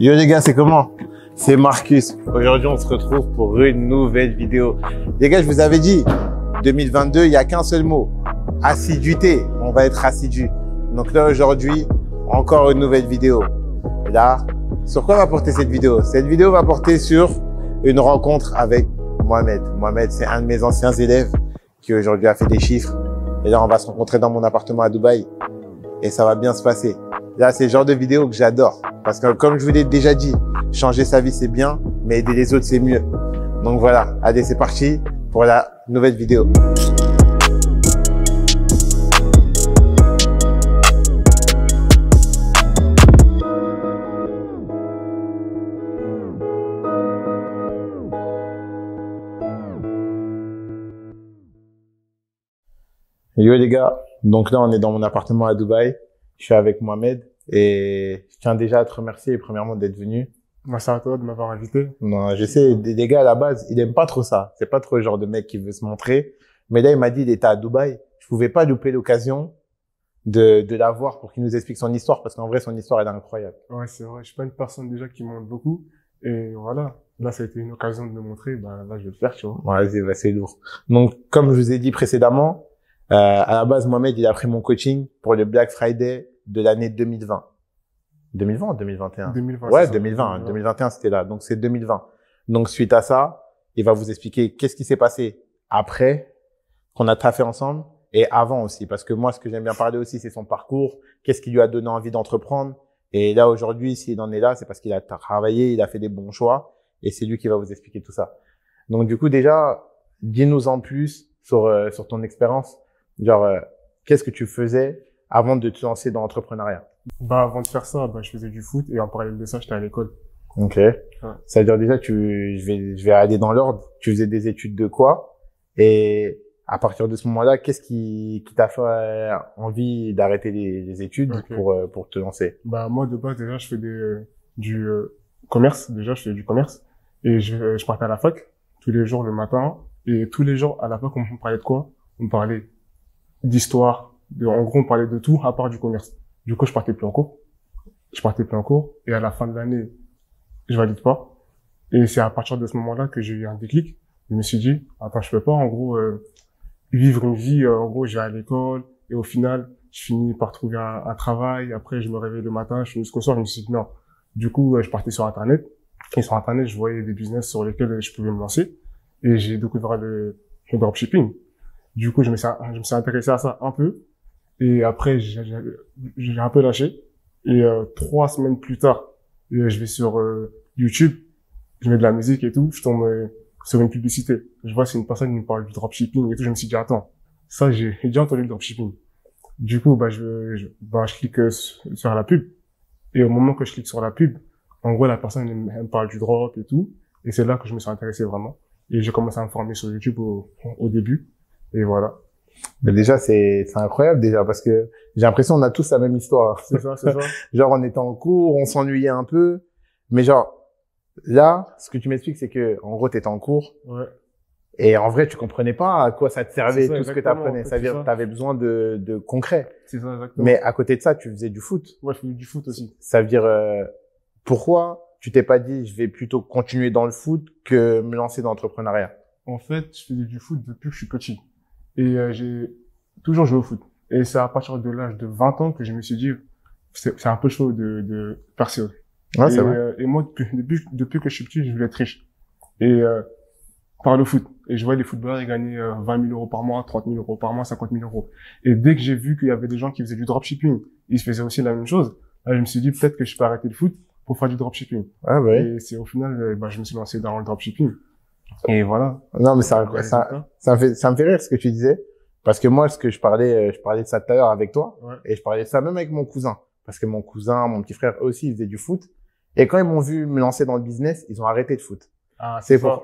Yo les gars, c'est comment? C'est Marcus. Aujourd'hui, on se retrouve pour une nouvelle vidéo. Les gars, je vous avais dit, 2022, il n'y a qu'un seul mot. Assiduité. On va être assidu. Donc là, aujourd'hui, encore une nouvelle vidéo. Et là, sur quoi va porter cette vidéo? Cette vidéo va porter sur une rencontre avec Mohamed. Mohamed, c'est un de mes anciens élèves qui aujourd'hui a fait des chiffres. Et là, on va se rencontrer dans mon appartement à Dubaï. Et ça va bien se passer. Là, c'est le genre de vidéo que j'adore. Parce que comme je vous l'ai déjà dit, changer sa vie, c'est bien, mais aider les autres, c'est mieux. Donc voilà, allez, c'est parti pour la nouvelle vidéo. Yo les gars, donc là, on est dans mon appartement à Dubaï. Je suis avec Mohamed et je tiens déjà à te remercier premièrement d'être venu. Merci à toi de m'avoir invité. Non, je sais, des gars à la base, il aime pas trop ça. C'est pas trop le genre de mec qui veut se montrer. Mais là, il m'a dit il était à Dubaï. Je pouvais pas louper l'occasion de l'avoir pour qu'il nous explique son histoire parce qu'en vrai, son histoire, elle est incroyable. Ouais, c'est vrai. Je suis pas une personne déjà qui montre beaucoup. Et voilà. Là, ça a été une occasion de me montrer. Ben, là, je vais le faire, tu vois. Ouais, c'est lourd. Donc, comme je vous ai dit précédemment, à la base, Mohamed, il a pris mon coaching pour le Black Friday de l'année 2020. 2020 ou 2021? 2020. Ouais, 2020. 2021, c'était là. Donc, c'est 2020. Donc, suite à ça, il va vous expliquer qu'est-ce qui s'est passé après qu'on a fait ensemble et avant aussi. Parce que moi, ce que j'aime bien parler aussi, c'est son parcours. Qu'est-ce qui lui a donné envie d'entreprendre? Et là, aujourd'hui, s'il en est là, c'est parce qu'il a travaillé, il a fait des bons choix et c'est lui qui va vous expliquer tout ça. Donc, du coup, déjà, dis-nous en plus sur ton expérience. Genre, qu'est-ce que tu faisais avant de te lancer dans l'entrepreneuriat? Bah, avant de faire ça, bah, je faisais du foot et en parallèle de ça, j'étais à l'école. Ok. Ouais. Ça veut dire déjà, je vais aller dans l'ordre. Tu faisais des études de quoi? Et à partir de ce moment-là, qu'est-ce qui t'a fait envie d'arrêter les études pour te lancer? Bah, moi, de base, déjà, je fais du commerce. Déjà, je fais du commerce. Et je partais à la fac tous les jours le matin. Et tous les jours, à la fac, on me parlait de quoi? On me parlait d'histoire. En gros, on parlait de tout à part du commerce. Du coup, je partais plus en cours. Et à la fin de l'année, je valide pas. Et c'est à partir de ce moment-là que j'ai eu un déclic. Je me suis dit, attends, je peux pas, en gros, vivre une vie, en gros, je vais à l'école. Et au final, je finis par trouver un travail. Après, je me réveille le matin, je finis jusqu'au soir. Je me suis dit, non. Du coup, je partais sur Internet. Et sur Internet, je voyais des business sur lesquels je pouvais me lancer. Et j'ai découvert le dropshipping. Du coup, je me suis intéressé à ça un peu. Et après, j'ai un peu lâché. Et 3 semaines plus tard, je vais sur YouTube, je mets de la musique et tout, je tombe sur une publicité. Je vois c'est une personne qui me parle du dropshipping et tout. Je me suis dit attends, ça j'ai déjà entendu le dropshipping. Du coup, je clique sur la pub. Et au moment que je clique sur la pub, en gros la personne elle me parle du drop et tout. Et c'est là que je me suis intéressé vraiment. Et j'ai commencé à me former sur YouTube au début. Et voilà. Mais déjà, c'est incroyable déjà parce que j'ai l'impression qu'on a tous la même histoire. C'est ça. Genre, on était en cours, on s'ennuyait un peu. Mais genre, là, ce que tu m'expliques, c'est que, en gros, t'étais en cours. Ouais. Et en vrai, tu comprenais pas à quoi ça te servait, Ça, tout ce que t'apprenais. Ça veut dire que t'avais besoin de concret. C'est ça, exactement. Mais à côté de ça, tu faisais du foot. Ouais, je faisais du foot aussi. Ça veut dire, pourquoi tu t'es pas dit, je vais plutôt continuer dans le foot que me lancer dans l'entrepreneuriat? En fait, je faisais du foot depuis que je suis petit. Et j'ai toujours joué au foot. Et c'est à partir de l'âge de 20 ans que je me suis dit, c'est un peu chaud de percer. Ouais, c'est vrai. Et moi, depuis que je suis petit, je voulais être riche. Et par le foot. Et je voyais les footballeurs, ils gagnaient 20 000 euros par mois, 30 000 euros par mois, 50 000 euros. Et dès que j'ai vu qu'il y avait des gens qui faisaient du dropshipping, ils faisaient aussi la même chose, là, je me suis dit, peut-être que je peux arrêter le foot pour faire du dropshipping. Ah, ouais. Et c'est au final, je me suis lancé dans le dropshipping. Et voilà. Non, mais ça me fait rire ce que tu disais. Parce que moi, je parlais de ça tout à l'heure avec toi. Ouais. Et je parlais de ça même avec mon cousin. Parce que mon cousin, mon petit frère, eux aussi, ils faisaient du foot. Et quand ils m'ont vu me lancer dans le business, ils ont arrêté de foot. Ah,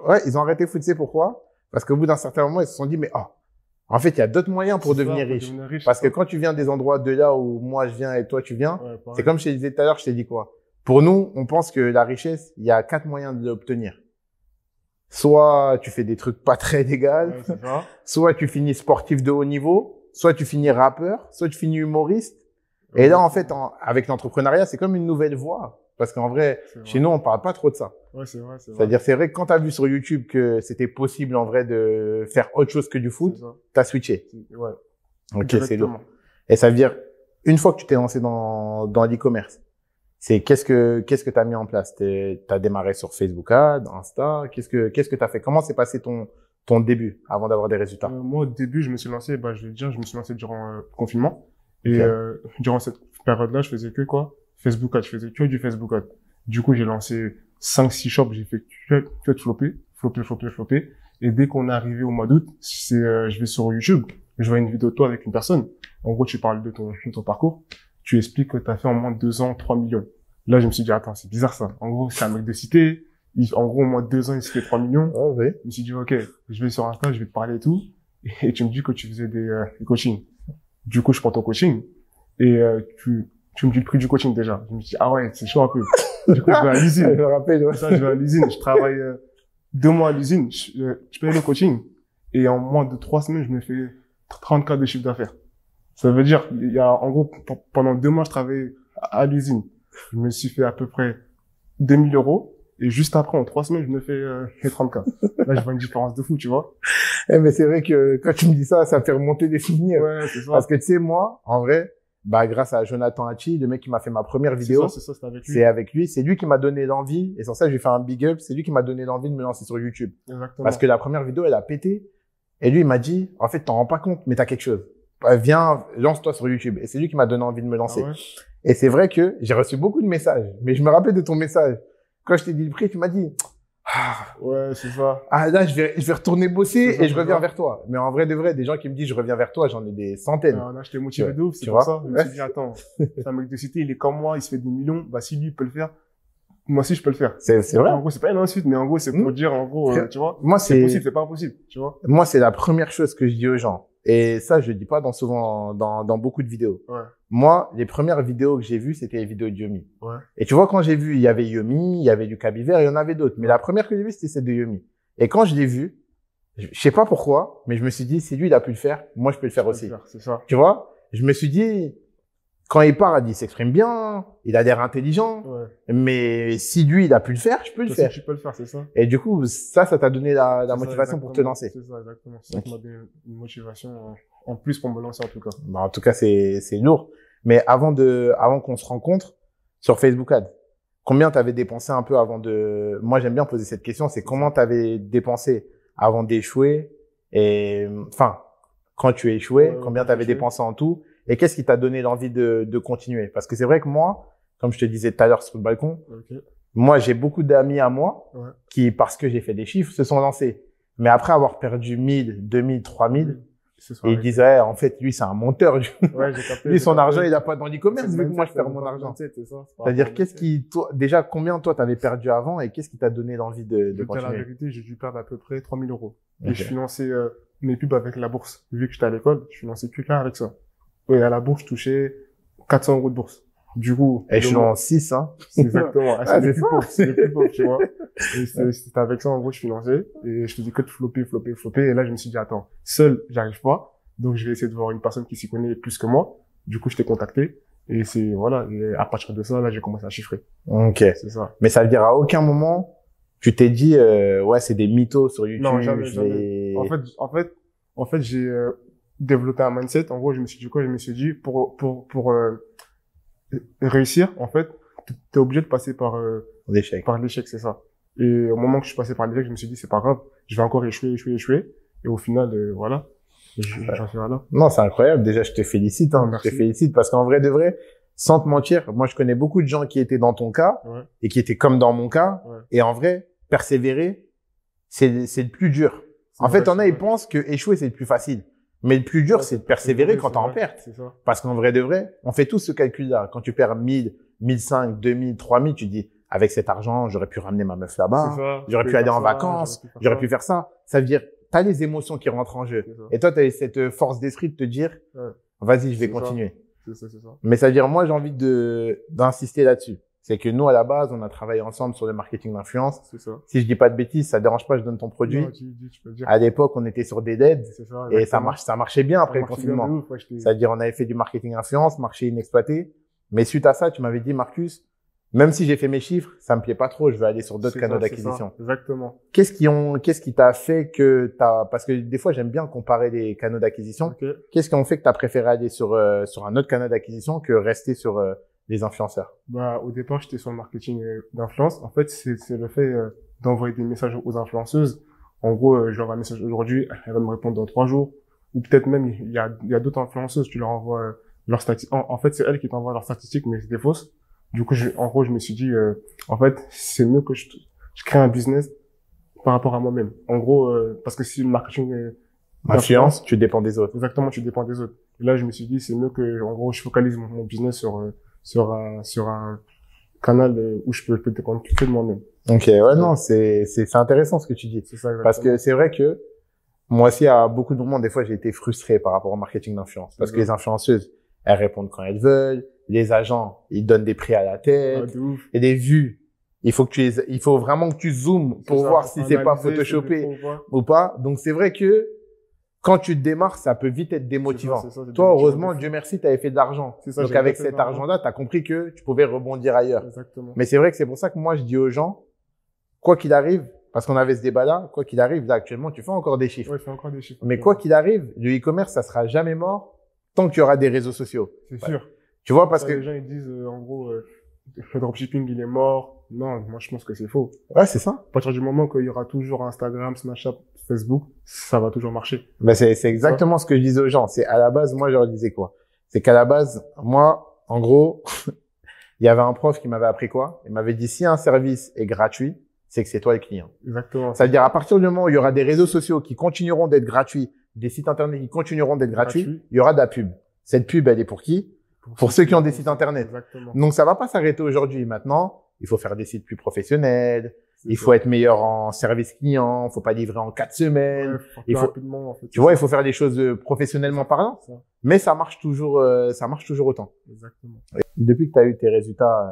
Ouais, ils ont arrêté de foot. C'est pourquoi? Parce qu'au bout d'un certain moment, ils se sont dit, mais, en fait, il y a d'autres moyens pour devenir riche. Parce que quand tu viens des endroits de là où moi je viens et toi tu viens, ouais, c'est comme je te disais tout à l'heure, je t'ai dit quoi? Pour nous, on pense que la richesse, il y a 4 moyens de l'obtenir. Soit tu fais des trucs pas très légaux, ouais, soit tu finis sportif de haut niveau, soit tu finis rappeur, soit tu finis humoriste. Et là, en fait, avec l'entrepreneuriat, c'est comme une nouvelle voie. Parce qu'en vrai, C'est vrai. chez nous, on parle pas trop de ça. Ouais, c'est vrai, c'est vrai. C'est-à-dire, c'est vrai que quand tu as vu sur YouTube que c'était possible en vrai de faire autre chose que du foot, C'est ça. tu as switché. Ouais. Ok, c'est lourd. Directement. Et ça veut dire, une fois que tu t'es lancé dans l'e-commerce, c'est qu'est-ce que tu as mis en place? Tu as démarré sur Facebook Ads, Insta, qu'est-ce que tu as fait? Comment s'est passé ton début avant d'avoir des résultats? Moi, au début, je me suis lancé, je vais te dire, je me suis lancé durant le confinement. Et Ok. durant cette période-là, je faisais que quoi? Facebook Ads. Je faisais que du Facebook Ads. Du coup, j'ai lancé 5-6 shops. J'ai fait que de flopper. Et dès qu'on est arrivé au mois d'août, je vais sur YouTube. Je vois une vidéo de toi avec une personne. En gros, tu parles de ton parcours. Tu expliques que tu as fait en moins de 2 ans 3 millions. Là, je me suis dit, attends, c'est bizarre ça. En gros, c'est un mec de cité. En gros, au moins de 2 ans, il se fait 3 millions. Oh, oui. Je me suis dit, ok, je vais sur Insta, je vais te parler et tout. Et tu me dis que tu faisais des coachings. Du coup, je prends ton coaching. Et tu me dis le prix du coaching déjà. Je me dis, ah ouais, c'est chaud un peu. Du coup, je vais à Je l'usine. me rappelle, ouais. Ça, je vais à l'usine. Je travaille 2 mois à l'usine. Je paye le coaching. Et en moins de 3 semaines, je me fais 30K de chiffre d'affaires. Ça veut dire, en gros, pendant 2 mois, je travaillais à l'usine. Je me suis fait à peu près 2000 euros. Et juste après, en 3 semaines, je me fais 30K. Là, je vois une différence de fou, tu vois. Mais c'est vrai que quand tu me dis ça, ça me fait remonter des souvenirs. Ouais, c'est ça. Parce que tu sais, moi, en vrai, grâce à Jonathan Hachi, le mec qui m'a fait ma première vidéo, C'est ça, c'était avec lui. c'est avec lui. C'est lui qui m'a donné l'envie. Et sur ça, je lui fais un big up. C'est lui qui m'a donné l'envie de me lancer sur YouTube. Exactement. Parce que la première vidéo, elle a pété. Et lui, il m'a dit, en fait, t'en rends pas compte, mais t'as quelque chose. Viens, lance-toi sur YouTube. Et c'est lui qui m'a donné envie de me lancer. Ah ouais. Et c'est vrai que j'ai reçu beaucoup de messages. Mais je me rappelle de ton message. Quand je t'ai dit le prix, tu m'as dit, Ouais, c'est ça. là, je vais retourner bosser C'est ça, et je c'est reviens ça. vers toi. Mais en vrai de vrai, des gens qui me disent je reviens vers toi, j'en ai des centaines. Là, j'étais motivé de ouf, c'est Tu pour vois. ça. Je me suis dit, attends, c'est un mec de cité, il est comme moi, il se fait des millions. Bah, si lui, il peut le faire, moi aussi, je peux le faire. C'est vrai. En gros, c'est pas une insulte, mais en gros, c'est pour dire, en gros, tu vois, Moi, c'est possible, c'est pas impossible, tu vois. moi, c'est la première chose que je dis aux gens. Et ça, je le dis pas dans beaucoup de vidéos. Ouais. Moi, les premières vidéos que j'ai vues, c'était les vidéos de Yomi. Ouais. Et tu vois, quand j'ai vu, il y avait Yomi, il y avait du Cabivert, il y en avait d'autres. Mais la première que j'ai vue, c'était celle de Yomi. Et quand je l'ai vue, je sais pas pourquoi, mais je me suis dit, si lui, il a pu le faire, moi, je peux le faire aussi. C'est ça. Tu vois, je me suis dit, quand il parle, il s'exprime bien, il a l'air intelligent. Ouais. Mais si lui, il a pu le faire, je peux le Toi aussi, faire. tu peux le faire, c'est ça. Et du coup, ça t'a donné la C'est ça, motivation pour te exactement. lancer. C'est ça, exactement. C'est ça qui m'a donné une motivation en plus pour me lancer, en tout cas. En tout cas, c'est lourd. Mais avant qu'on se rencontre sur Facebook Ads, combien t'avais dépensé un peu avant de, moi, j'aime bien poser cette question, c'est comment t'avais dépensé avant d'échouer et, enfin, quand tu as échoué, Ouais, combien quand t'avais j'ai échoué. dépensé en tout et qu'est-ce qui t'a donné l'envie de continuer? Parce que c'est vrai que moi, comme je te disais tout à l'heure sur le balcon, Ok. moi, j'ai beaucoup d'amis à moi Ouais. qui, parce que j'ai fait des chiffres, se sont lancés. Mais après avoir perdu 1000, 2000, 3000, Ce soir, ils disent, ouais, en fait, lui, c'est un monteur. ouais, j'ai capté. Lui, j'ai son capté. argent, il a pas dans l'e-commerce, C'est vu le que moi, je mindset, perds mon c'est argent. le mindset, c'est ça. C'est par C'est-à-dire, rapport au qu'est-ce mindset. qui, toi, déjà, combien, toi, t'avais perdu avant et qu'est-ce qui t'a donné l'envie de Je vais te dire la continuer? vérité, j'ai dû perdre à peu près 3000 euros. Et Ok. je finançais mes pubs avec la bourse. Vu que j'étais à l'école, je finançais que là avec ça. Et à la bourse, je touchais 400 euros de bourse. Du coup, Et je suis en 6, hein. c'est exactement. Ah, C'est les c'est plus ça. pauvres, c'est les plus pauvres, tu vois. Et c'était avec ça, en gros, je finançais. Et je faisais que de flopper. Et là, je me suis dit, attends, seul, j'arrive pas. Donc, je vais essayer de voir une personne qui s'y connaît plus que moi. Du coup, je t'ai contacté. Et voilà. Et à partir de ça, là, j'ai commencé à chiffrer. Ok. C'est ça. Mais ça veut dire, à aucun moment, tu t'es dit, ouais, c'est des mythos sur YouTube. Non, jamais, je vais- En fait, j'ai développé un mindset. En gros, je me suis dit quoi? Je me suis dit, pour réussir, en fait, t'es obligé de passer par D'échec. l'échec, c'est ça. Et au moment que je suis passé par l'échec, je me suis dit, c'est pas grave, je vais encore échouer. Et au final, voilà, j'en suis là. Non, c'est incroyable. Déjà, je te félicite, hein. Merci. Je te félicite parce qu'en vrai de vrai, sans te mentir, moi, je connais beaucoup de gens qui étaient dans ton cas Ouais. et qui étaient comme dans mon cas. Ouais. Et en vrai, persévérer, c'est le plus dur. En fait, t'en as, ils pensent que échouer, c'est le plus facile. Mais le plus dur, c'est de persévérer quand t'es en perte. C'est ça. Parce qu'en vrai de vrai, on fait tous ce calcul-là. Quand tu perds 1000, 1500, 2000, 3000, tu dis, avec cet argent, j'aurais pu ramener ma meuf là-bas. C'est ça. J'aurais pu aller en vacances. J'aurais pu faire faire ça. Ça veut dire, t'as les émotions qui rentrent en jeu. ça. Et toi, t'as cette force d'esprit de te dire, Ouais. vas-y, je vais C'est ça. continuer. C'est ça. Mais ça veut dire, moi, j'ai envie d'insister là-dessus. C'est que nous, à la base, on a travaillé ensemble sur le marketing d'influence. C'est ça. Si je dis pas de bêtises, ça dérange pas, je donne ton produit. Non, tu peux le dire. À l'époque, on était sur des deads C'est ça. et exactement. ça marchait bien après le Ça marchait bien de confinement. ouf, ouais, C'est-à-dire, on avait fait du marketing influence, marché inexploité. Mais suite à ça, tu m'avais dit, Marcus, Même si j'ai fait mes chiffres, ça me plaît pas trop. Je veux aller sur d'autres canaux d'acquisition. Exactement. Qu'est-ce qui t'a fait que parce que des fois, j'aime bien comparer les canaux d'acquisition. Okay. Qu'est-ce qui ont fait que t'as préféré aller sur un autre canal d'acquisition que rester sur les influenceurs? Bah, au départ, j'étais sur le marketing d'influence. En fait, c'est le fait d'envoyer des messages aux influenceuses. En gros, je leur envoie un message aujourd'hui, elle va me répondre dans 3 jours. Ou peut-être même, il y a d'autres influenceuses, tu leur envoies leurs statistiques. En fait, c'est elles qui t'envoient leurs statistiques, mais c'était fausse. Du coup, en gros, je me suis dit, en fait, c'est mieux que je crée un business par rapport à moi-même. En gros, parce que si le marketing influence, tu dépends des autres. Exactement, tu dépends des autres. Et là, je me suis dit, c'est mieux que, en gros, je focalise mon business sur un canal où je peux dépendre que de moi-même. Ok, ouais, non, c'est intéressant ce que tu dis. C'est ça, exactement. Parce que c'est vrai que moi aussi, à beaucoup de moments, des fois, j'ai été frustré par rapport au marketing d'influence. Parce que les influenceuses, elles répondent quand elles veulent. Les agents, ils donnent des prix à la tête. Et des vues. Il faut vraiment que tu zoomes pour voir si c'est pas photoshopé ou pas. Donc, c'est vrai que quand tu te démarres, ça peut vite être démotivant. Toi, heureusement, Dieu merci, tu avais fait de l'argent. Donc, avec cet argent-là, tu as compris que tu pouvais rebondir ailleurs. Exactement. Mais c'est vrai que c'est pour ça que moi, je dis aux gens, quoi qu'il arrive, parce qu'on avait ce débat-là, quoi qu'il arrive, là, actuellement, tu fais encore des chiffres. Ouais, je fais encore des chiffres. Mais quoi qu'il arrive, le e-commerce, ça sera jamais mort tant qu'il y aura des réseaux sociaux. C'est sûr. Tu vois, parce que les gens, ils disent, en gros, le dropshipping, il est mort. Non, moi, je pense que c'est faux. Ouais, c'est ça. À partir du moment qu'il y aura toujours Instagram, Snapchat, Facebook, ça va toujours marcher. Ben, c'est exactement ce que je disais aux gens. C'est à la base, moi, je leur disais quoi? C'est qu'à la base, moi, en gros, il y avait un prof qui m'avait appris quoi? Il m'avait dit, si un service est gratuit, c'est que c'est toi le client. Exactement. C'est-à-dire, à partir du moment où il y aura des réseaux sociaux qui continueront d'être gratuits, des sites internet qui continueront d'être gratuits, il y aura de la pub. Cette pub, elle est pour qui? Pour ceux qui ont des sites internet. Exactement. Donc, ça va pas s'arrêter aujourd'hui. Maintenant, il faut faire des sites plus professionnels. Il faut être meilleur en service client. Faut pas livrer en 4 semaines. Ouais, il faut, rapidement, en fait. tu vois, il faut faire des choses professionnellement parlant. Mais ça marche toujours autant. Exactement. Depuis que tu as eu tes résultats,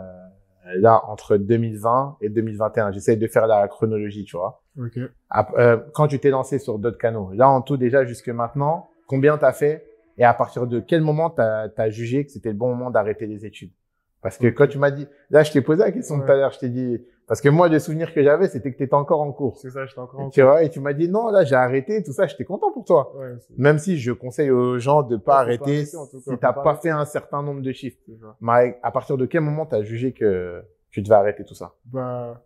là, entre 2020 et 2021, j'essaie de faire la chronologie, tu vois. Ok. Quand tu t'es lancé sur d'autres canaux, là, en tout, déjà, jusque maintenant, combien t'as fait? Et à partir de quel moment t'as jugé que c'était le bon moment d'arrêter les études? Parce que quand tu m'as dit, là, je t'ai posé la question tout à l'heure, je t'ai dit, parce que moi, le souvenir que j'avais, c'était que t'étais encore en cours. C'est ça, j'étais encore en cours. Tu vois, et tu m'as dit, non, là, j'ai arrêté, tout ça, j'étais content pour toi. Ouais, même si je conseille aux gens de pas arrêter si t'as pas fait un certain nombre de chiffres. Mais à partir de quel moment t'as jugé que tu devais arrêter tout ça? Bah,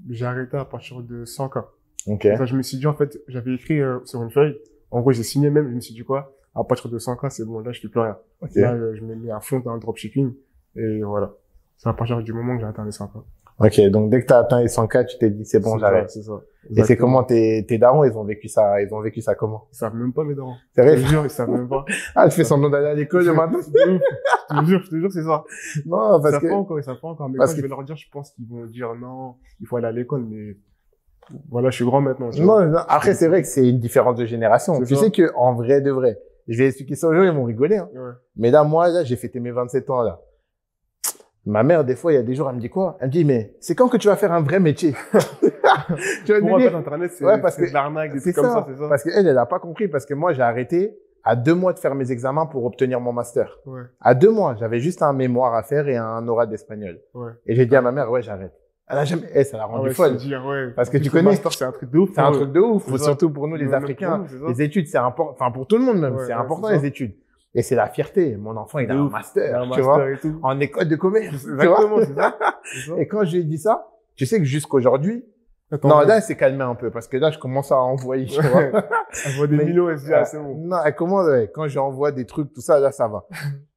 j'ai arrêté à partir de 100 cas. Ok. Ça, je me suis dit, en fait, j'avais écrit sur une feuille. En gros, j'ai signé même, je me suis dit quoi? À partir de 100 cas, c'est bon, là, je fais plus rien. Okay. Là, je me mets à fond dans le dropshipping. Et voilà. C'est à partir du moment que j'ai atteint les 100 cas. Ok, donc dès que t'as atteint les 100K, tu t'es dit c'est bon, j'arrête. C'est ça. Et c'est comment tes darons, ils ont vécu ça comment? Ils savent même pas mes darons. C'est vrai? Je te jure, ils savent même pas. Ah, tu fais semblant d'aller à l'école le matin? Je te jure, c'est ça. Non, parce que... Ils savent pas encore. Mais quand je vais leur dire, je pense qu'ils vont dire non, il faut aller à l'école, mais voilà, je suis grand maintenant. Non, après, c'est vrai que c'est une différence de génération. Tu sais que, en vrai de vrai, je vais expliquer ça aux gens, ils vont rigoler, hein. Ouais. Mais là, moi, là, j'ai fêté mes 27 ans, là. Ma mère, des fois, il y a des jours, elle me dit quoi? Elle me dit, mais c'est quand que tu vas faire un vrai métier? Tu vas me dire, Internet, c'est de l'arnaque, des trucs comme ça, c'est ça. Parce qu'elle, elle a pas compris, parce que moi, j'ai arrêté à 2 mois de faire mes examens pour obtenir mon master. Ouais. À 2 mois, j'avais juste un mémoire à faire et un oral d'espagnol. Ouais. Et j'ai dit à ma mère, ouais, j'arrête. Elle a jamais, ça l'a rendu folle. Ouais. Parce que tu connais. C'est un truc de ouf. C'est un truc de ouf. Surtout pour nous, les Africains. Les études, c'est important. Enfin, pour tout le monde même. C'est important, les études. Et c'est la fierté. Mon enfant, il a un master, tu vois, en école de commerce. Exactement, c'est ça. Et quand je lui ai dit ça, tu sais que jusqu'aujourd'hui, non, là, elle s'est calmée un peu parce que là, je commence à envoyer, tu vois. Elle voit des millions, elle se dit, ah, c'est bon. Non, elle commence, quand j'envoie des trucs, tout ça, là, ça va.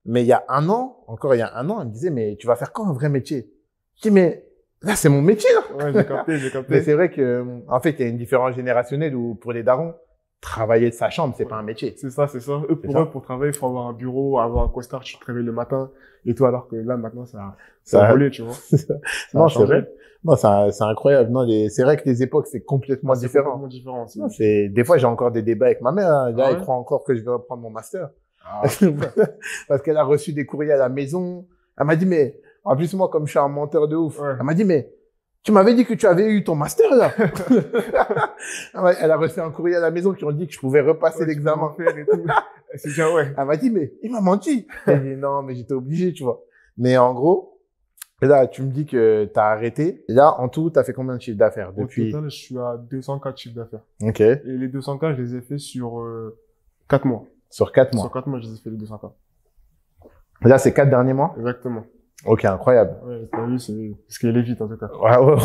Mais il y a un an, elle me disait, mais tu vas faire quand un vrai métier? Je dis, mais là, c'est mon métier, là. Ouais, j'ai capté. Mais c'est vrai que, en fait, il y a une différence générationnelle où pour les darons, travailler de sa chambre, c'est pas un métier. C'est ça. Eux, pour travailler, il faut avoir un bureau, avoir un costard, tu te réveilles le matin, et tout, alors que là, maintenant, ça a volé, tu vois. Non, c'est vrai. Non, c'est incroyable. Non, c'est vrai que les époques, c'est complètement différent. Complètement différent aussi. Non, des fois, j'ai encore des débats avec ma mère, hein. Là, elle croit encore que je vais reprendre mon master. Ah. Parce qu'elle a reçu des courriers à la maison. Elle m'a dit, mais, en plus, moi, comme je suis un menteur de ouf, elle m'a dit, mais, tu m'avais dit que tu avais eu ton master, là. Elle a reçu un courrier à la maison qui ont dit que je pouvais repasser l'examen. Elle m'a dit, mais il m'a menti. J'ai dit, non, mais j'étais obligé, tu vois. Mais en gros, Et là, tu me dis que tu as arrêté. Et là, en tout, tu as fait combien de chiffres d'affaires depuis? Au total, je suis à 204 chiffres d'affaires. Ok. Et les 200K, je les ai fait sur 4 mois. Sur 4 mois. Sur 4 mois, je les ai fait les 200K. Et là, c'est 4 derniers mois? Exactement. Ok, incroyable. Ouais, t'as vu, c'est ce qui est vite en tout cas. Ouais, ouais.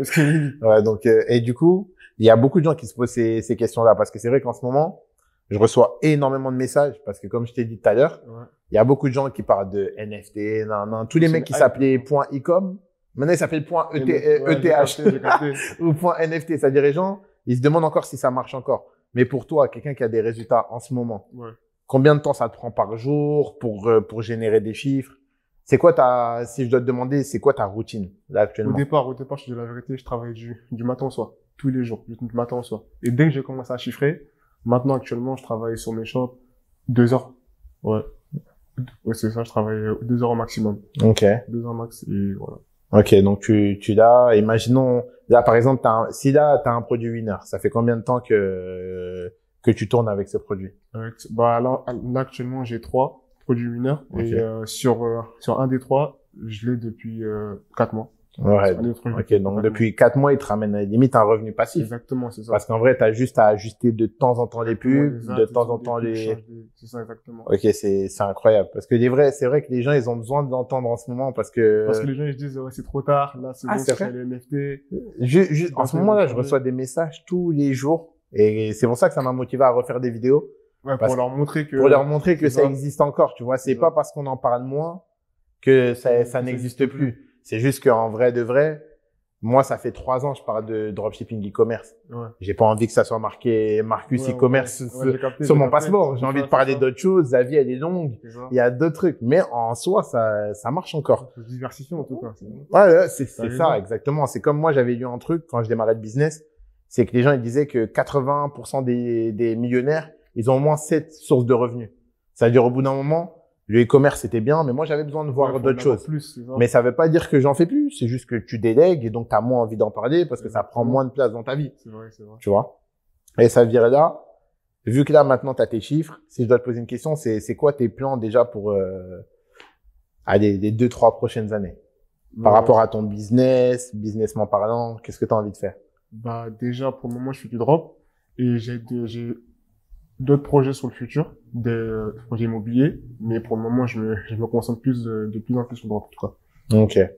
Ce qui est vite. Ouais, donc, et du coup, il y a beaucoup de gens qui se posent ces questions-là parce que c'est vrai qu'en ce moment, je reçois énormément de messages parce que comme je t'ai dit tout à l'heure, Ouais. il y a beaucoup de gens qui parlent de NFT, tous les mecs qui s'appelaient .ecom, maintenant ils s'appellent .eth J'ai capté. ou .nft, c'est-à-dire les gens, ils se demandent encore si ça marche encore. Mais pour toi, quelqu'un qui a des résultats en ce moment, Ouais. combien de temps ça te prend par jour pour générer des chiffres? C'est quoi si je dois te demander, c'est quoi ta routine là actuellement? Au départ, je te dis la vérité, je travaille du matin au soir. Tous les jours, du matin au soir. Et dès que j'ai commencé à chiffrer, maintenant, actuellement, je travaille sur mes shops 2 heures. Ouais. Ouais, c'est ça, je travaille 2 heures au maximum. Ok. 2 heures max, et voilà. Ok, donc tu l'as, imaginons, là par exemple, si là t'as un produit winner, ça fait combien de temps que tu tournes avec ce produit? Bah là actuellement, j'ai 3 produits winner. Okay. Et sur un des 3, je l'ai depuis 4 mois. Ouais. Ok, donc depuis 4 mois, il te ramène limite un revenu passif. Exactement, c'est ça. Parce qu'en vrai, t'as juste à ajuster de temps en temps les pubs, de temps en temps les... C'est ça, exactement. Ok, c'est incroyable. Parce que c'est vrai que les gens, ils ont besoin de l'entendre en ce moment parce que les gens, ils se disent, ouais, c'est trop tard, là, c'est bon, c'est les NFT. En ce moment-là, je reçois des messages tous les jours et c'est pour ça que ça m'a motivé à refaire des vidéos. Ouais, pour leur montrer que ça existe encore, tu vois. C'est pas parce qu'on en parle moins que ça n'existe plus. C'est juste qu'en vrai de vrai, moi, ça fait 3 ans que je parle de dropshipping e-commerce. Ouais. J'ai pas envie que ça soit marqué Marcus e-commerce sur mon passeport. J'ai envie de parler d'autres choses. La vie, elle est longue. Il y a d'autres trucs. Mais en soi, ça marche encore. Faut se diversifier, en tout cas. Ouais, c'est ça, exactement. C'est comme moi, j'avais lu un truc quand je démarrais le business. C'est que les gens, ils disaient que 80% des millionnaires, ils ont au moins 7 sources de revenus. C'est-à-dire, au bout d'un moment, le e-commerce, c'était bien, mais moi, j'avais besoin de voir d'autres choses. Mais ça veut pas dire que j'en fais plus. C'est juste que tu délègues et donc tu as moins envie d'en parler parce que ça prend moins de place dans ta vie. C'est vrai, c'est vrai. Tu vois? Et ça veut dire là, vu que là, maintenant, tu as tes chiffres, si je dois te poser une question, c'est quoi tes plans déjà pour les 2-3 prochaines années? Par rapport à ton businessment parlant, qu'est-ce que tu as envie de faire? Bah, déjà, pour le moment, je fais du drop et j'ai d'autres projets sur le futur, des projets immobiliers, mais pour le moment, je me concentre de plus en plus sur le drop, en tout cas.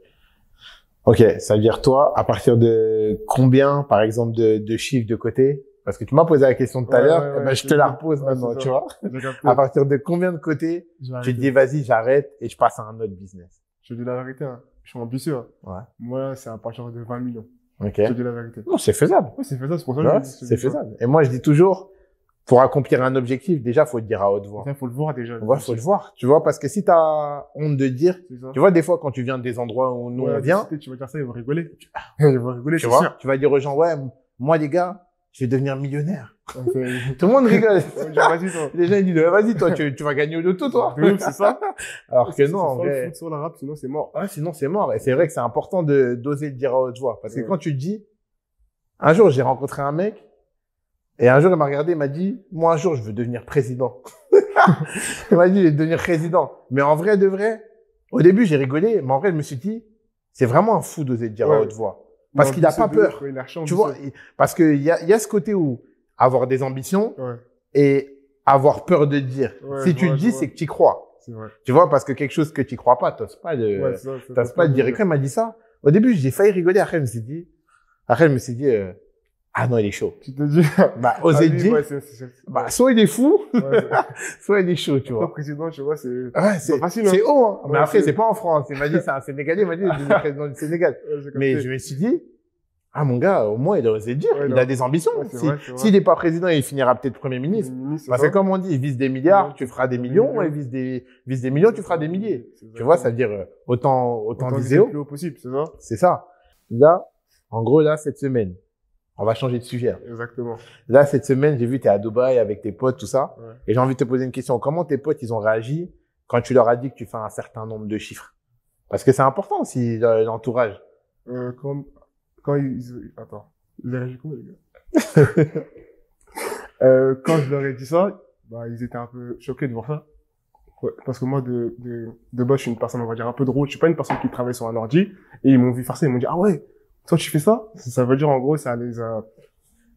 Ok, ça veut dire toi, à partir de combien, par exemple, de chiffres de côté? Parce que tu m'as posé la question tout à l'heure, je te la repose maintenant, tu vois. À partir de combien de côté, tu te dis, vas-y, j'arrête et je passe à un autre business? Je te dis la vérité, hein. Je suis ambitieux. Hein. Ouais. Moi, c'est à partir de 20 millions. Ok. Je te dis la vérité. Non, c'est faisable. Oui, c'est faisable, c'est pour ça que c'est faisable. Et moi, je dis toujours, pour accomplir un objectif, déjà, faut le dire à haute voix. Il faut le voir déjà. Ouais, faut le voir. Tu vois, parce que si t'as honte de dire, tu vois, des fois, quand tu viens des endroits où nous on vient, tu vas dire ça, ils vont rigoler. Ils vont rigoler, tu vois. Tu vas dire aux gens, ouais, moi, les gars, je vais devenir millionnaire. Tout le monde rigole. Vas-y, toi. Les gens, ils disent, vas-y, toi, tu vas gagner au loto, toi. C'est ça. Alors que non, en vrai. Sur la rap, sinon c'est mort. Ouais, sinon c'est mort. Et c'est vrai que c'est important d'oser le dire à haute voix. Parce que quand tu le dis, un jour, j'ai rencontré un mec, et un jour, il m'a regardé, il m'a dit, moi, un jour, je veux devenir président. Il m'a dit, je vais devenir président. Mais en vrai, de vrai, au début, j'ai rigolé, mais en vrai, je me suis dit, c'est vraiment un fou d'oser le dire à haute voix. Parce qu'il a pas peur. Tu vois, parce qu'il y a ce côté où avoir des ambitions et avoir peur de le dire. Si tu le dis, c'est que tu y crois. Tu vois, parce que quelque chose que tu y crois pas, t'oses pas de dire. Et quand il m'a dit ça, au début, j'ai failli rigoler. Après, je me suis dit, ah non, il est chaud. Tu te dis, oser dire, soit il est fou, soit il est chaud, tu vois. Le président, tu vois, c'est facile. C'est haut, hein. Mais après, c'est pas en France. Il m'a dit, c'est un Sénégalais, il m'a dit, je suis président du Sénégal. Mais je me suis dit, ah, mon gars, au moins, il a osé dire. Il a des ambitions. S'il n'est pas président, il finira peut-être premier ministre. Parce que comme on dit, il vise des milliards, tu feras des millions, et vise des millions, tu feras des milliers. Tu vois, ça veut dire, autant viser haut. Le plus haut possible, c'est ça? C'est ça. Là, en gros, là, cette semaine, on va changer de sujet. Exactement. Là, cette semaine, j'ai vu, t'es à Dubaï avec tes potes, tout ça. Et j'ai envie de te poser une question. Comment tes potes, ils ont réagi quand tu leur as dit que tu fais un certain nombre de chiffres? Parce que c'est important aussi, l'entourage. Quand ils... Attends. Ils ont réagi comment, les gars? Quand je leur ai dit ça, bah, ils étaient un peu choqués de voir ça. Ouais, parce que moi, de base, je suis une personne, on va dire, un peu drôle. Je suis pas une personne qui travaille sur un ordi. Et ils m'ont vu faire ça. Ils m'ont dit, ah ouais, toi, tu fais ça? Ça veut dire, en gros, ça les a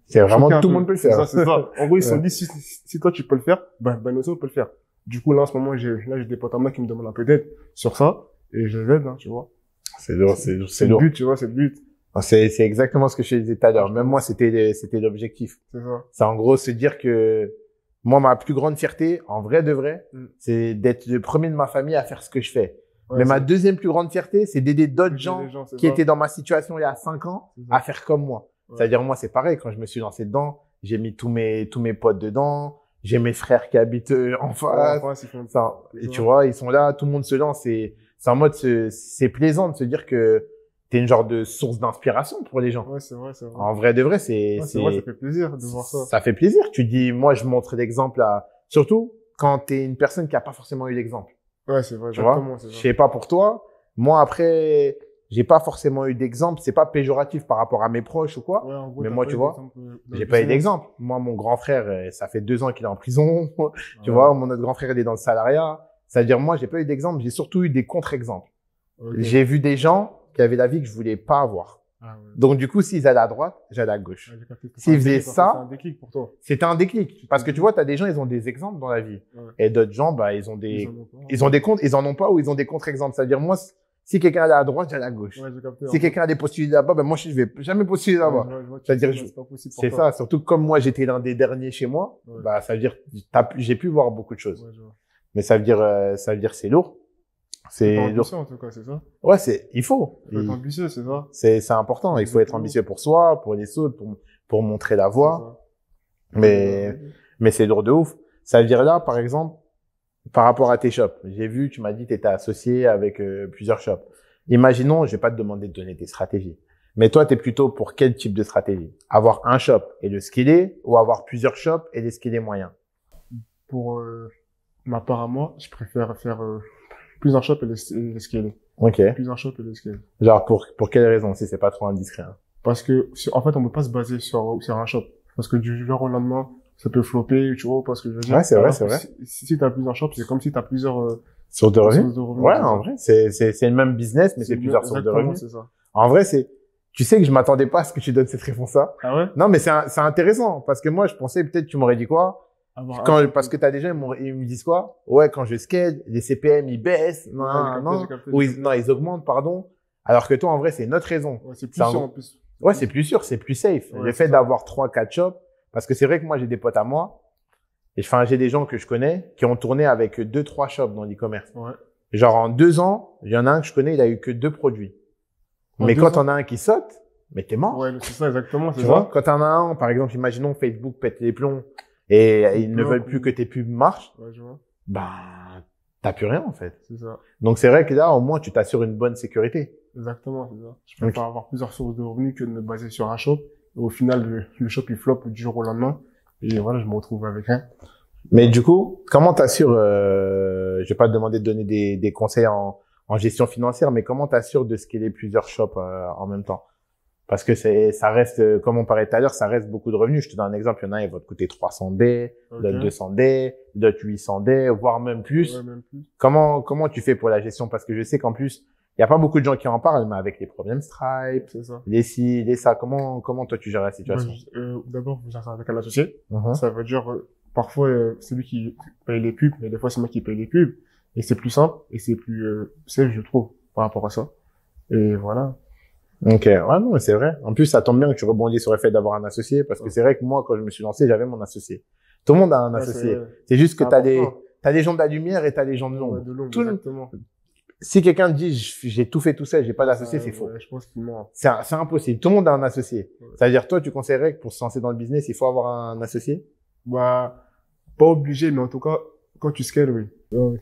C'est vraiment choqués un tout le peu. monde peut le C'est faire. ça, c'est ça. En gros, ils se sont Ouais. dit, si toi, tu peux le faire, ben nous aussi, on peut le faire. Du coup, là, en ce moment, j'ai des potes à moi qui me demandent un peu d'aide sur ça. Et je les aide, hein, tu vois. C'est lourd, c'est C'est le lourd. but, tu vois, c'est le but. C'est exactement ce que je te disais tout à l'heure. Même moi, c'était l'objectif. C'est ça. C'est en gros se dire que moi, ma plus grande fierté, en vrai de vrai, Mm. c'est d'être le premier de ma famille à faire ce que je fais. Ouais, Mais ma c'est- deuxième plus grande fierté, c'est d'aider d'autres c'est gens les gens, c'est qui ça. étaient dans ma situation il y a 5 ans C'est ça. à faire comme moi. Ouais. C'est-à-dire, moi, c'est pareil. Quand je me suis lancé dedans, j'ai mis tous mes potes dedans. J'ai mes frères qui habitent en face. Enfin, ils font Ça, et tu vois, ils sont là, tout le monde se lance. C'est en mode, c'est plaisant de se dire que t'es une genre de source d'inspiration pour les gens. Ouais, c'est vrai, c'est vrai. En vrai de vrai, Ouais, c'est vrai, ça fait plaisir de voir ça. ça fait plaisir. Tu dis, moi, je montre l'exemple à, surtout quand t'es une personne qui a pas forcément eu l'exemple. Ouais, c'est vrai, Tu vois? exactement, c'est Je ça. sais pas pour toi. Moi, après, j'ai pas forcément eu d'exemple. C'est pas péjoratif par rapport à mes proches ou quoi. Ouais, en gros, Mais t'as moi, pas tu eu vois, d'exemple, dans J'ai le pas eu business. d'exemple. Moi, mon grand frère, ça fait 2 ans qu'il est en prison. Tu Ouais. vois, mon autre grand frère, il est dans le salariat. C'est-à-dire, moi, j'ai pas eu d'exemple. J'ai surtout eu des contre-exemples. Ok. J'ai vu des gens qui avaient la vie que je voulais pas avoir. Ah ouais. Donc, du coup, s'ils allaient à droite, j'allais à gauche. Ouais, j'ai capté. S'ils C'est un faisaient déclic, en fait, ça- c'est un déclic pour toi. C'était un déclic. Parce que tu vois, t'as des gens, ils ont des exemples dans la vie. Ouais. Et d'autres gens, bah, ils ont Ils des, en ont pas. ils ont des comptes, ils en ont pas ou ils ont des contre-exemples. C'est-à-dire, moi, si quelqu'un allait à droite, j'allais à gauche. Ouais, j'ai capté. Si quelqu'un allait postuler là-bas, ben, moi, je vais jamais postuler là-bas. Je vois, C'est-à-dire, c'est pas possible pour C'est toi. ça. Surtout que comme moi, j'étais l'un des derniers chez moi, Ouais. bah, ça veut dire, j'ai pu voir beaucoup de choses. Ouais, je vois. Mais ça veut dire, c'est lourd. T'es C'est lourd. ambitieux, en tout cas, c'est ça? Ouais, il faut. Faut être ambitieux, c'est ça? C'est important. Il faut être Exactement. ambitieux pour soi, pour les autres, pour montrer la voie. C'est ça. Mais c'est lourd de ouf. Ça veut dire là, par exemple, par rapport à tes shops. J'ai vu, tu m'as dit, tu étais associé avec plusieurs shops. Imaginons, je vais pas te demander de donner tes stratégies. Mais toi, tu es plutôt pour quel type de stratégie? Avoir un shop et le scaler ou avoir plusieurs shops et les scaler moyens? Pour ma part à moi, je préfère faire plusieurs shops et les scaler. Ok. Plusieurs shops et les scaler. Genre, pour quelle raison, si c'est pas trop indiscret? Hein. Parce que, en fait, on peut pas se baser sur un shop. Parce que du jour au lendemain, ça peut flopper, tu vois, parce que je veux dire. Ouais, c'est vrai, Alors c'est que vrai. Si t'as plusieurs shops, c'est comme si t'as plusieurs Sources de revenus? sources de revenus. Ouais, c'est ça. en vrai, c'est le même business, mais c'est plusieurs sources de Exactement, revenus. c'est ça. En vrai, tu sais que je m'attendais pas à ce que tu donnes cette réponse-là. Ah ouais? Non, mais c'est intéressant parce que moi, je pensais peut-être tu m'aurais dit quoi? Parce que t'as des gens, ils me disent quoi? Ouais, quand je scale, les CPM, ils baissent. Non, non. Ou ils augmentent, pardon. Alors que toi, en vrai, c'est une autre raison. Ouais, c'est plus C'est sûr un- en plus. Ouais, c'est plus sûr, c'est plus safe. Ouais, Le c'est fait ça. d'avoir 3-4 shops, parce que c'est vrai que moi, j'ai des potes à moi, et enfin, j'ai des gens que je connais qui ont tourné avec 2-3 shops dans l'e-commerce. Ouais. Genre, en 2 ans, il y en a un que je connais, il a eu que 2 produits. En Mais 2 quand ans? on a un qui saute, mais t'es mort. Ouais, c'est ça, exactement, c'est Tu vois, ça. quand t'en as un, par exemple, imaginons Facebook pète les plombs et ils ne bloquent veulent plus ou- que tes pubs marchent, Ouais, je vois. ben, t'as plus rien, en fait. C'est ça. Donc, c'est vrai que là, au moins, tu t'assures une bonne sécurité. Exactement, c'est ça. Je préfère avoir plusieurs sources de revenus que de me baser sur un shop. Et au final, le shop, il floppe du jour au lendemain. Et voilà, je me retrouve avec rien. Mais du coup, comment t'assures, je vais pas te demander de donner des conseils en gestion financière, mais comment t'assures de scaler plusieurs shops en même temps? Parce que ça reste, comme on parlait tout à l'heure, ça reste beaucoup de revenus. Je te donne un exemple, il y en a, ils vont te coûter 300 D, Ok. d'autres 200 D, d'autres 800 D, voire même plus. Ouais, même plus. Comment tu fais pour la gestion? Parce que je sais qu'en plus, il y a pas beaucoup de gens qui en parlent, mais avec les problèmes Stripe, C'est ça. les ci, les ça, comment toi tu gères la situation? D'abord, vous gérez ça avec un associé. Mhm. Ça veut dire, parfois, c'est lui qui paye les pubs, mais des fois, c'est moi qui paye les pubs. Et c'est plus simple, et c'est plus safe, je trouve, par rapport à ça. Et voilà. Ok, ouais, non, mais c'est vrai. En plus, ça tombe bien que tu rebondis sur le fait d'avoir un associé, parce que Ouais. c'est vrai que moi, quand je me suis lancé, j'avais mon associé. Tout le monde a un Ouais, associé. c'est C'est juste que t'as important. les gens de la lumière et t'as les gens de l'ombre. Ouais, de l'ombre, Tout le- exactement. Si quelqu'un te dit, j'ai tout fait tout seul, j'ai pas d'associé, c'est faux. Ouais, je pense qu'il ment. C'est impossible. Tout le monde a un associé. Ouais. C'est-à-dire, toi, tu conseillerais que pour se lancer dans le business, il faut avoir un associé? Bah, pas obligé, mais en tout cas, quand tu scales, oui.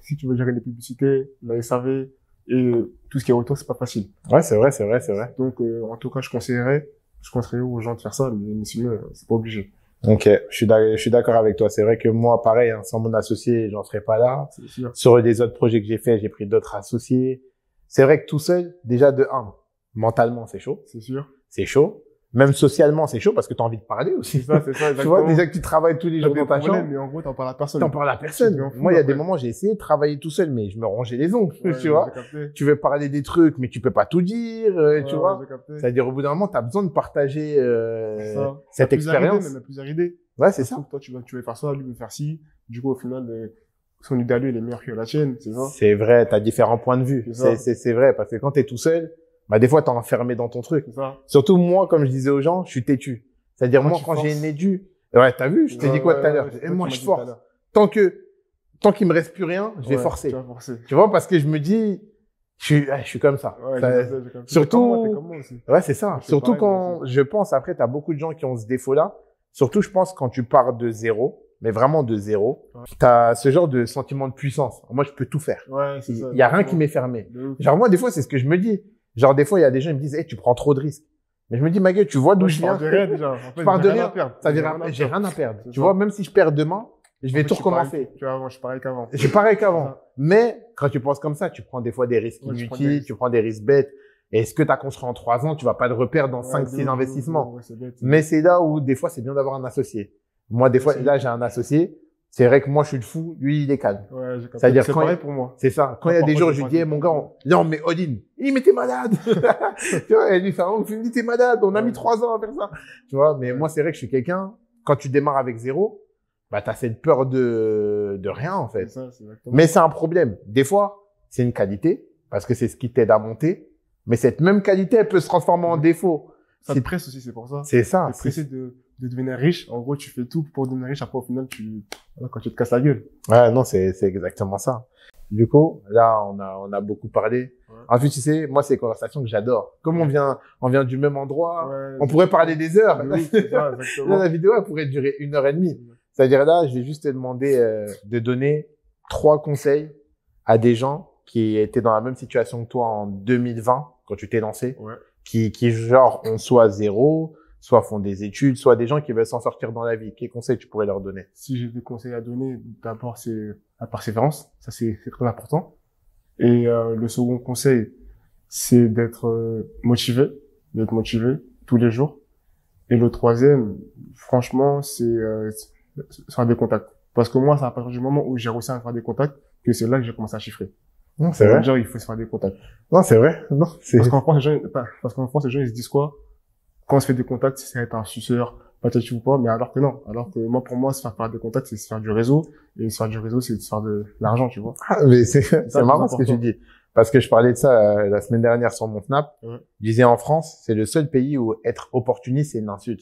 Si tu veux gérer les publicités, la SAV et tout ce qui est autour, c'est pas facile. Ouais, c'est vrai, c'est vrai, c'est vrai. Donc, en tout cas, je conseillerais aux gens de faire ça, mais sinon, c'est pas obligé. Ok, je suis d'accord avec toi. C'est vrai que moi, pareil, hein, sans mon associé, j'en serais pas là. C'est sûr. Sur les autres projets que j'ai fait, j'ai pris d'autres associés. C'est vrai que tout seul, déjà de un, mentalement, c'est chaud. C'est sûr. C'est chaud. Même socialement, c'est chaud parce que tu as envie de parler aussi. C'est ça, Tu exactement. vois, déjà que tu travailles tous les jours dans ta chambre, mais en gros, t'en parles à personne. t'en parles à personne. Moi, il y a des moments, j'ai essayé de travailler tout seul, mais je me rongeais les ongles, tu vois. Tu veux parler des trucs, mais tu peux pas tout dire, tu vois. C'est-à-dire, au bout d'un moment, tu as besoin de partager cette expérience. Même plusieurs idées. Ouais, c'est ça. Toi, tu veux faire ça, lui veut faire ci. Du coup, au final, son idée à lui, elle est meilleure que la tienne, c'est ça? C'est vrai, t'as différents points de vue. C'est vrai, parce que quand t'es tout seul, bah, des fois, t'es enfermé dans ton truc. C'est ça. Surtout moi, comme je disais aux gens, je suis têtu. C'est-à-dire, moi, quand j'ai une édu, ouais, t'as vu, je t'ai dit quoi tout à l'heure? Et moi, je force. Tant qu'il me reste plus rien, je vais forcer. Tu vois, parce que je me dis, je suis comme ça. Surtout, ouais, c'est ça. Surtout quand je pense, après, t'as beaucoup de gens qui ont ce défaut-là. Surtout, je pense, quand tu pars de zéro, mais vraiment de zéro, t'as ce genre de sentiment de puissance. Moi, je peux tout faire. Ouais, c'est ça. Il y a rien qui m'est fermé. Genre, moi, des fois, c'est ce que je me dis. Genre, des fois, il y a des gens qui me disent, hey, tu prends trop de risques. Mais je me dis, ma gueule, tu vois d'où je viens. Je pars de rien. Ça veut dire, j'ai rien à perdre. Tu vois, même si je perds demain, je vais tout recommencer. Tu vois, moi, je suis pareil qu'avant. Je suis pareil qu'avant. Mais, quand tu penses comme ça, tu prends des fois des risques inutiles, tu prends des risques bêtes. Et ce que tu as construit en 3 ans, tu vas pas le repérer dans 5-6 investissements. Mais c'est là où, des fois, c'est bien d'avoir un associé. Moi, des fois, là, j'ai un associé. C'est vrai que moi, je suis le fou. Lui, il est calme. Ouais, c'est-à-dire c'est pareil pour moi. C'est ça. Quand il y a des jours, je lui dis, mon gars, non, mais Odin, il m'était malade. Tu vois, elle lui fait, oh, me dit, t'es malade. On a mis 3 ans à faire ça. Tu vois, mais moi, c'est vrai que je suis quelqu'un, quand tu démarres avec zéro, bah, t'as cette peur de rien, en fait. Ça, mais c'est un problème. Des fois, c'est une qualité parce que c'est ce qui t'aide à monter. Mais cette même qualité, elle peut se transformer en défaut. Ça te presse aussi, c'est pour ça. C'est ça. T'es pressé de devenir riche. En gros, tu fais tout pour devenir riche. Après, au final, quand tu te casses la gueule. Ouais, non, c'est exactement ça. Du coup, là, on a beaucoup parlé. Ouais. En fait, tu sais, moi, c'est des conversations que j'adore. Comme on vient du même endroit, on pourrait parler des heures. Oui, c'est ça, exactement. Là, la vidéo, elle pourrait durer 1h30. C'est-à-dire là, je vais juste te demander de donner 3 conseils à des gens qui étaient dans la même situation que toi en 2020, quand tu t'es lancé, qui genre ont soit zéro, soit font des études, soit des gens qui veulent s'en sortir dans la vie. Quels conseils tu pourrais leur donner? Si j'ai des conseils à donner, d'abord c'est la persévérance, ça c'est très important. Et le second conseil, c'est d'être motivé tous les jours. Et le troisième, franchement, c'est faire des contacts. Parce que moi, c'est à partir du moment où j'ai réussi à faire des contacts que c'est là que j'ai commencé à chiffrer. Non, c'est vrai. Genre, il faut se faire des contacts. Non, c'est vrai. Non, c'est... Parce qu'en France, les gens, ils se disent quoi? Quand on se fait des contacts, c'est être un suceur, peut-être ou pas, mais alors que non. Alors que moi, pour moi, se faire des contacts, c'est se faire du réseau. Et se faire du réseau, c'est se faire de l'argent, tu vois. Ah, mais c'est marrant ce que tu dis. Parce que je parlais de ça la semaine dernière sur mon Snap. Je disais en France, c'est le seul pays où être opportuniste, c'est une insulte.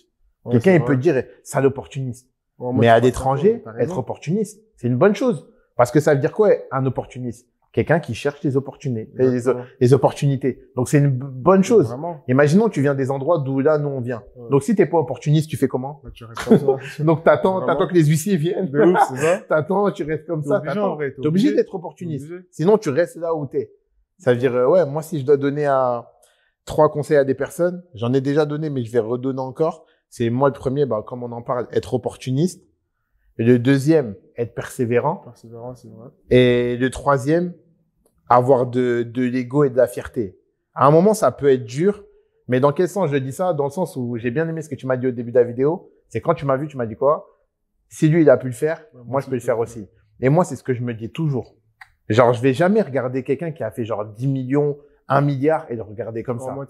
Quelqu'un, il peut dire, sale opportuniste. Mais à l'étranger, être opportuniste, c'est une bonne chose. Parce que ça veut dire quoi, un opportuniste? Quelqu'un qui cherche les opportunités, les opportunités. Donc, c'est une bonne chose. Vraiment. Imaginons, tu viens des endroits d'où là, nous, on vient. Donc, si t'es pas opportuniste, tu fais comment? Tu restes comme ça. Donc, t'attends que les huissiers viennent. De ouf, c'est ça. T'attends, tu restes comme ça. T'es obligé d'être opportuniste. Sinon, tu restes là où t'es. Ça veut dire, ouais, moi, si je dois donner 3 conseils à des personnes, j'en ai déjà donné, mais je vais redonner encore. C'est moi le premier, bah, comme on en parle, être opportuniste. Et le deuxième, être persévérant. Persévérant, c'est vrai. Et le troisième, avoir de l'ego et de la fierté. À un moment, ça peut être dur, mais dans quel sens je dis ça? Dans le sens où j'ai bien aimé ce que tu m'as dit au début de la vidéo. C'est quand tu m'as vu, tu m'as dit quoi? Si lui, il a pu le faire, moi, je peux le faire aussi. Et moi, c'est ce que je me dis toujours. Genre, je vais jamais regarder quelqu'un qui a fait genre 10 millions, 1 milliard et le regarder comme ça. Moi,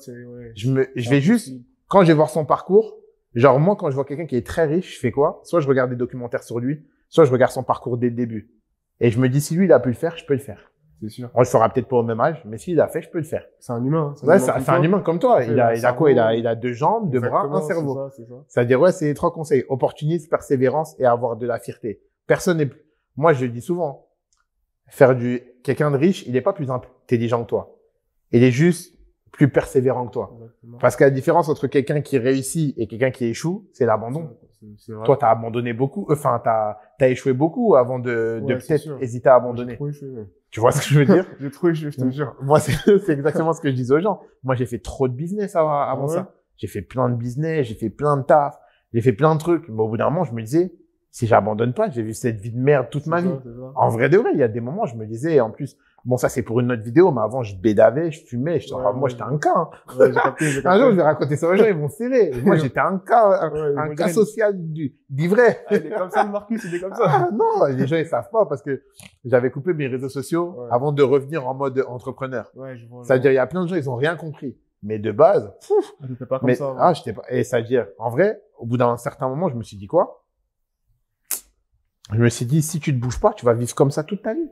je vais juste, quand je vais voir son parcours, genre, moi, quand je vois quelqu'un qui est très riche, je fais quoi? Soit je regarde des documentaires sur lui, soit je regarde son parcours dès le début. Et je me dis, si lui, il a pu le faire, je peux le faire. C'est sûr. On le fera peut-être pas au même âge, mais s'il l'a fait, je peux le faire. C'est un humain. Ouais, c'est un humain comme toi. Il a quoi? Il a 2 jambes, 2 bras, un cerveau. C'est ça. C'est-à-dire, ouais, c'est les 3 conseils. Opportunisme, persévérance et avoir de la fierté. Personne n'est, moi, je le dis souvent. Quelqu'un de riche, il est pas plus intelligent que toi. Il est juste plus persévérant que toi. Exactement. Parce que la différence entre quelqu'un qui réussit et quelqu'un qui échoue, c'est l'abandon. Toi, t'as abandonné beaucoup. Enfin, t'as échoué beaucoup avant de peut-être hésiter à abandonner. J'ai trop échoué. Tu vois ce que je veux dire? J'ai trop échoué, je te jure. Moi, c'est exactement ce que je dis aux gens. Moi, j'ai fait trop de business avant ça. J'ai fait plein de business, j'ai fait plein de taf, j'ai fait plein de trucs. Mais au bout d'un moment, je me disais, si j'abandonne pas, j'ai vu cette vie de merde toute ma vie. C'est ça. En vrai de vrai, il y a des moments, je me disais, en plus, bon, ça, c'est pour une autre vidéo, mais avant, je bédavais, je fumais, moi, j'étais un cas, hein. Ouais, j'ai capté, j'ai Un capté. jour, je vais raconter ça aux gens, ils vont serrer. Moi, j'étais un cas, Ouais, un ils vont cas dire, social d'ivraie. ah, il est comme ça, le Marcus, il est comme ça. Ah, non, les gens, ils savent pas parce que j'avais coupé mes réseaux sociaux Ouais. avant de revenir en mode entrepreneur. Ouais, je vois. C'est-à-dire, il y a plein de gens, ils ont rien compris. Mais de base, Ah, t'étais pas comme mais, ça. Ouais. ah, j'étais pas, et c'est-à-dire, en vrai, au bout d'un certain moment, je me suis dit quoi? Je me suis dit, si tu te bouges pas, tu vas vivre comme ça toute ta vie.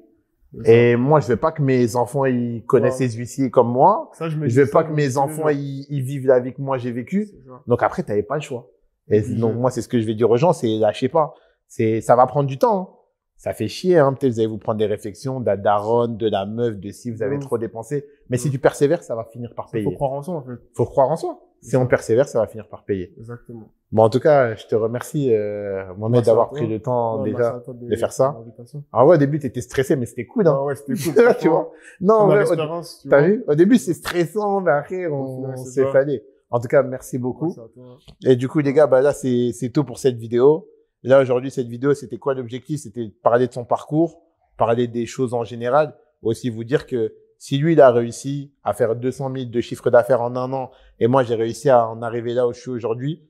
Et moi, je veux pas que mes enfants, ils connaissent Ouais. les huissiers comme moi. Ça, je Je dis veux ça, pas que mais mes c'est enfants, genre, ils vivent la vie que moi j'ai vécue. c'est ça. Donc après, t'avais pas le choix. Et Obligé. donc moi, c'est ce que je vais dire aux gens, c'est lâchez pas. Ça va prendre du temps, hein. Ça fait chier, hein. Peut-être vous allez vous prendre des réflexions de la daronne, de la meuf, de si vous avez Ouf. trop dépensé. Mais si Ouf. tu persévères, ça va finir par Faut payer. croire en soi, en fait. Faut croire en soi. Si on persévère, ça va finir par payer. Exactement. Bon, en tout cas, je te remercie, Mohamed, Merci d'avoir à toi. pris le temps Ouais, merci déjà à toi de faire ça. l'invitation. En vrai, au début, t'étais stressé, mais c'était cool, hein. Ah ouais, c'était cool. Tu franchement. vois? Non, en Première vrai, expérience, tu t'as vois. vu? Au début, c'est stressant, mais après, Au on final, c'est s'est ça. salé. En tout cas, merci beaucoup. Merci à toi. Et du coup, les gars, bah là, c'est tout pour cette vidéo. Là, aujourd'hui, cette vidéo, c'était quoi l'objectif? C'était de parler de son parcours, parler des choses en général. Aussi vous dire que si lui, il a réussi à faire 200 000 de chiffre d'affaires en un an, et moi, j'ai réussi à en arriver là où je suis aujourd'hui,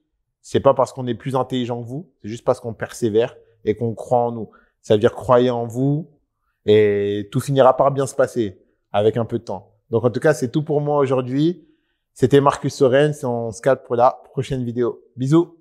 c'est pas parce qu'on est plus intelligent que vous, c'est juste parce qu'on persévère et qu'on croit en nous. Ça veut dire croyez en vous et tout finira par bien se passer avec un peu de temps. Donc, en tout cas, c'est tout pour moi aujourd'hui. C'était Marcus Sorens et on se capte pour la prochaine vidéo. Bisous!